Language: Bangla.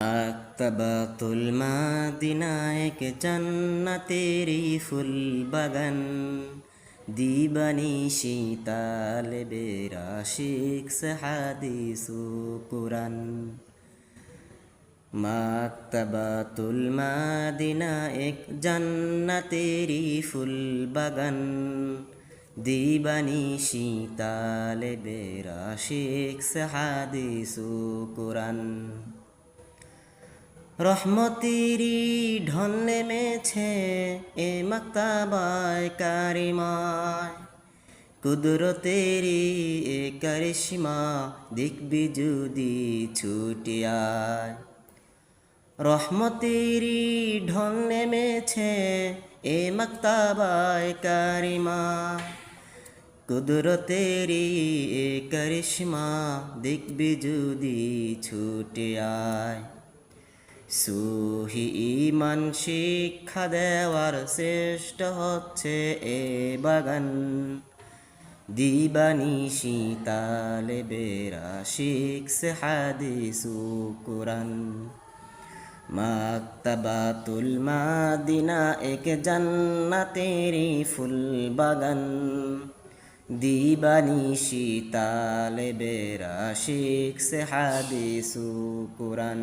মাকতাবাতুল মাদিনা এক জান্নাতেরি ফুল বাগান, দিবানিশি তালেবের আশিক হাদিসু কুরআন। মাকতাবাতুল মাদিনা এক জান্নাতেরি ফুল বাগান, দিবানিশি তালেবের আশিক হাদিসু কুরআন। রহমতেরি ঢল নেমেছে এ মাকতাবায় কারিমায়, কুদরতেরি এ কারিশমা দেখবি যদি ছুটে আয়। রহমতেরি ঢল নেমেছে এ মাকতাবায় কারিমায়, কুদরতেরি এ কারিশমা দেখবি যদি ছুটে আয়। সহি ঈমান শিক্ষা দেওয়ার শ্রেষ্ঠ হচ্ছে এ বাগান, দিবানিশি তালেবের আশিক হাদিসু কুরআন। মাকতাবাতুল মাদিনা এক জান্নাতেরি ফুল বাগান, দিবানিশি তালেবের আশিক হাদিসু কুরআন।